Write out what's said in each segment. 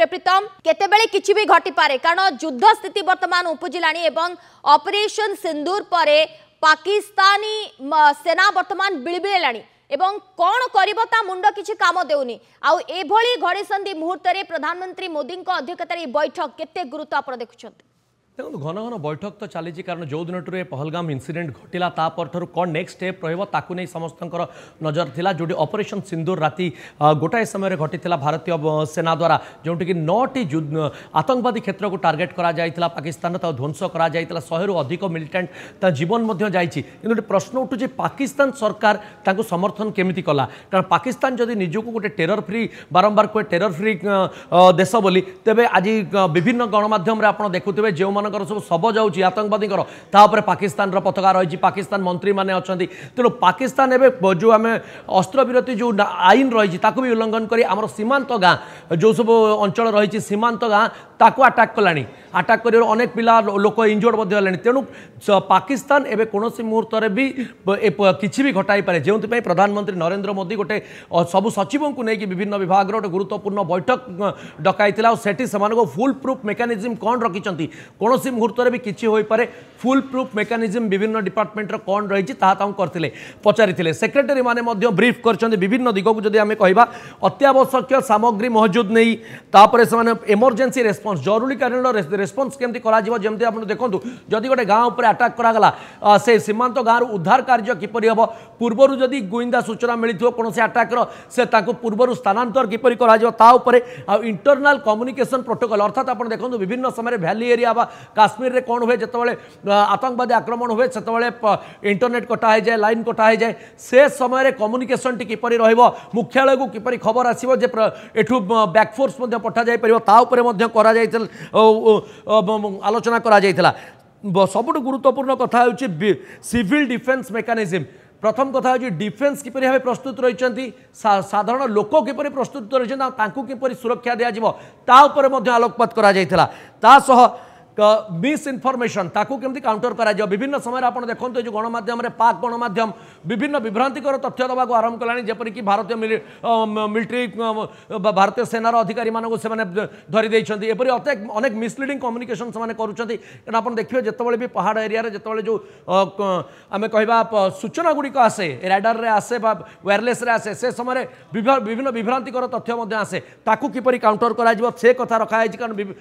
दीप्रे प्रीतम केतेबेले किछि भी घटी पारे कारण युद्ध स्थिति वर्तमान उपजिलानी एवं ऑपरेशन सिंदूर परे पाकिस्तानी सेना वर्तमान बिळबिळेलानी एवं कौन करिबता मुंड किछि काम देउनी आउ एभली घड़ीसंधि मुहूर्त रे प्रधानमंत्री मोदी अध्यक्षतार बैठक केते गुरुत्व आप देखुछंती देखो घन घन बैठक तो चली कारण जो दिन पहलगाम इनसीडेंट घटला तापर कौन नेक्स्ट स्टेप रही नहीं समस्त नजर थिला जोटी ऑपरेशन सिंदूर राति गोटाए समय घटी भारतीय सेना द्वारा जोटि 9टी आतंकवादी क्षेत्र को टार्गेट करा जायतिला पाकिस्तान ध्वंस करा जायतिला 100 रु अधिक मिलिटेंट जीवन जाइए प्रश्न उठुचे पाकिस्तान सरकार तांको समर्थन केमिति कला कारण पाकिस्तान जदि निजको गोटे टेरर फ्री बारंबार कोई टेरर फ्री देश बोली तेबे आज विभिन्न गणमाध्यम आप देखुते जो सब शब जाऊँगी आतंकवादी पाकिस्तान पताका रही पाकिस्तान मंत्री मैंने अच्छा तेणु पाकिस्तान एवं जो आम अस्त्रविरति जो आईन रही भी उल्लंघन कर आम सीमांत गाँ जो सब अंचल रही सीमांत गाँ ताकू आटाक कलानी आटाक कर अनेक पिला लोक इंजोर्ड है तेणु पाकिस्तान एवं कौन मुहूर्त भी किसी भी घटाई पारे जो प्रधानमंत्री नरेंद्र मोदी गोटे सबु सचिवों को लेकिन विभिन्न विभाग गोटे गुरुत्वपूर्ण बैठक डकाई से फुल प्रूफ मेकानिज्म कौन रखिंट कौन मुहूर्त भी किसी हो पारे फुल प्रूफ मेकानिज्म विभिन्न डिपार्टमेंटर कौन रही करते पचारि सेक्रेटरी माने ब्रीफ कर विभिन्न दिग को जब आम कह अत्यावश्यक सामग्री मौजूद नहीं तापर से इमरजेंसी रेस्पॉन्स जरूरीकालीन रेस्पॉन्स केमती जमी आप देखो जदि गोटे गाँव पर अटैक करागला से सीमांत गाँव उद्धार कार्य किपरि हम पूर्वर जदि गुइंदा सूचना मिली कौन अटैक्र से पूर्वर स्थानांतर किपरि इंटरनाल कम्युनिकेशन प्रोटोकॉल अर्थात आप देखो विभिन्न समय वैली एरिया काश्मीर रे कौन हुए जो आतंकवादी आक्रमण हुए से इंटरनेट कटा जाए लाइन कटा जाए से समय कम्युनिकेशन टी किपरि रहिबो मुख्यालय को किपरि खबर आसीबो जे एठू बैकफोर्स पठा जाय परिबो ता उपरे मध्य करा जायतिल आलोचना करा जायतिला सबुठ गुरुत्वपूर्ण कथा होछि सिविल डिफेन्स मेकानिज्म प्रथम कथा हूँ डिफेन्स किपरि भाव प्रस्तुत रही साधारण लोक किपरि प्रस्तुत रही किपरि सुरक्षा दिज्व आलोकपात करा मिस इनफॉरमेशन ताकू केमती काउंटर करा विभिन्न समय आप देखो जो गणमाध्यम पाक गणमाध्यम विभिन्न विभ्रांतिकर तथ्य देवा आरंभ कलानी जेपरिक भारतीय मिलिट्री भारतीय सेनार अधिकारी मानक से धरी एपरी अनेक मिसलीडिंग कम्युनिकेशन से करुँच आप देखिए जितेबाला भी पहाड़ एरिया जितेबाला जो आम कह सूचना गुड़िक आसे राडार रे आसे वायरलेस रे आसे से समय विभिन्न विभ्रांतिकर तथ्य आसे ताकू किपरि काउंटर करा से कथा रखाई कारण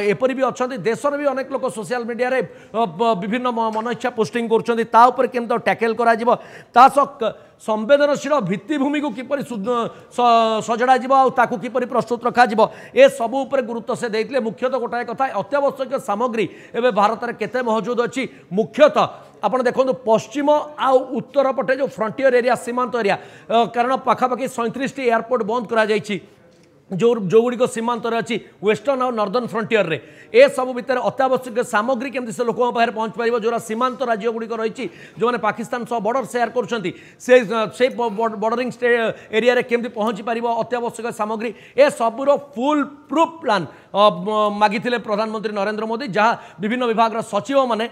एपरी भी अच्छा देश भी अनेक लोग सोशल मीडिया रे विभिन्न मन इच्छा पोस्टिंग कर केमती टैकल करा संवेदनशील भित्तिभूमि को किपरि सजड़ा ताकू किपरि प्रस्तुत रखा ए सब उपर गुरुत्व से देते मुख्यतः गोटाए कथा अत्यावश्यक सामग्री एवं भारत में केते मौजूद अच्छी मुख्यतः आप देखो पश्चिम आ उत्तर पटे जो फ्रंटियर एरिया सीमांत एरिया कारण पाखापाखि 37 एयरपोर्ट बंद करा जाइछि जो गुड़िक सीमांत अच्छी वेस्टर्न और नॉर्दर्न फ्रंटियर रे ए सब भितर अत्यावश्यक सामग्री केमती से लोकों पाखे पहुँच पार जो सीमांत राज्य गुड़िक रही जो मैंने पाकिस्तान सह बॉर्डर शेयर कर बॉर्डरिंग एरिया रे केमती पहुँची पार अत्यावश्यक सामग्री ए सबूर फुल प्रूफ प्लान मागी प्रधानमंत्री नरेंद्र मोदी जहाँ विभिन्न विभाग सचिव मैंने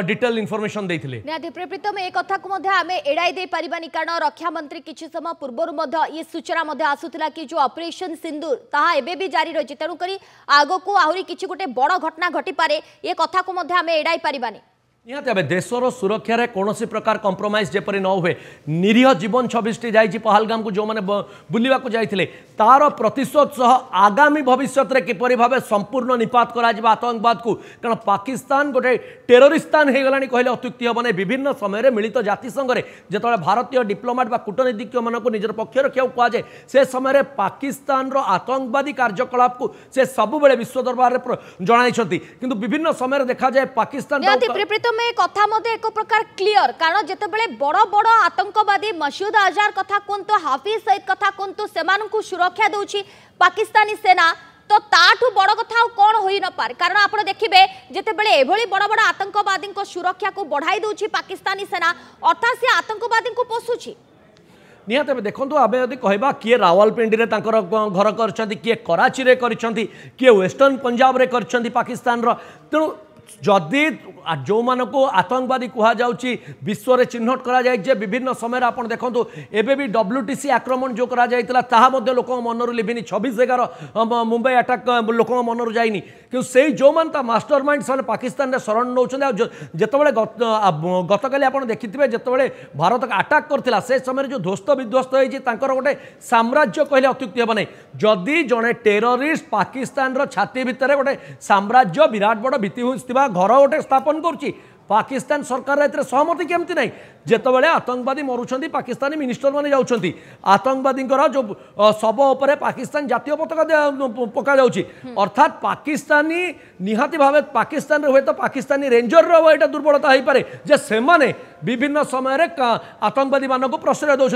डिटेल इनफॉरमेशन देते प्रीतम ए कथा को एड़ाई दे पारिबानी कारण रक्षा मंत्री किछि समय पूर्व ये सूचना आसूला कि जो ऑपरेशन सिंदूर ताहा एबे भी जारी रही तेणुक आग को आहरी किछि गोटे बड़ घटना घटी पारे ये कथा को एड़ाई पारिबानी निहाती भाव देशर सुरक्षा रे कौन प्रकार कंप्रोमाइज जेपरी न हुए निरीह जीवन 26टी जाइए पहलगाम को जो मैंने बुलवा जाते तार प्रतिशोध सह आगामी भविष्य में किपरि भाव संपूर्ण निपात करा आतंकवाद को कारण पाकिस्तान गोटे टेरोरिस्तान हो गलानी कहले अत्युक्ति हम विभिन्न समय मिलित जातिसंघ में जो भारतीय डिप्लोमेट व कूटनीतिज्ञ मान निजर पक्ष रखा कहुए से समय पाकिस्तान आतंकवादी कार्यकलाप को से सब विश्व दरबार में जन कि विभिन्न समय देखा जाए पाकिस्तान में कथा एक प्रकार क्लियर कारण जितेबाला बड़ बड़ आतंकवादी मसूद अजहर कथा कहतु हाफिज सईद कथा कहतु से सुरक्षा दौची पाकिस्तानी सेना तो ताठू बड़ कथा कौन हो न पारे कारण आप देखिए जितेबाला एभली बड़ बड़ आतंकवादी सुरक्षा को बढ़ाई दौची पाकिस्तानी सेना अर्थात से आतंकवादी को पोषुची निहाती देखो आम यदि कहवा किए रावलपिंडी में घर कर किए कराची रे कर किए वेस्टर्न पंजाब रे कर पाकिस्तान तेणु जदि जो मानक आतंकवादी कहुच्छी विश्व में चिन्हट कर विभिन्न समय आप देखो एबे भी WTC आक्रमण जो कर लोक मनर लिभिनी 26/11 मुंबई अटैक लोक मनर जाइनी कि से जो मान मास्टर माइंड से पाकिस्तान में शरण नौ जिते गतकाली आप देखिथे जिते भारत अटैक करता से समय जो ध्वस्त विध्वस्त होकर गोटे साम्राज्य कहले अत्युक्ति हे ना जदि जड़े टेररिस्ट पाकिस्तान छाती भितर गोटे साम्राज्य विराट बड़ भित्तिभूमि घर गोटे स्थापन करुच्ची पाकिस्तान सरकार सहमति केमती ना जितेबाला आतंकवादी मरुंच पाकिस्तानी मिनिस्टर मैंने जाऊँच आतंकवादी जो शव उपर पाकिस्तान जातीय पताका पका अर्थात पाकिस्तानी निहाती भाव पाकिस्तान हुए तो पाकिस्तानी रेंजर यहाँ दुर्बलता हो पारे जे से विभिन्न समय आतंकवादी मानक प्रश्रय दौरान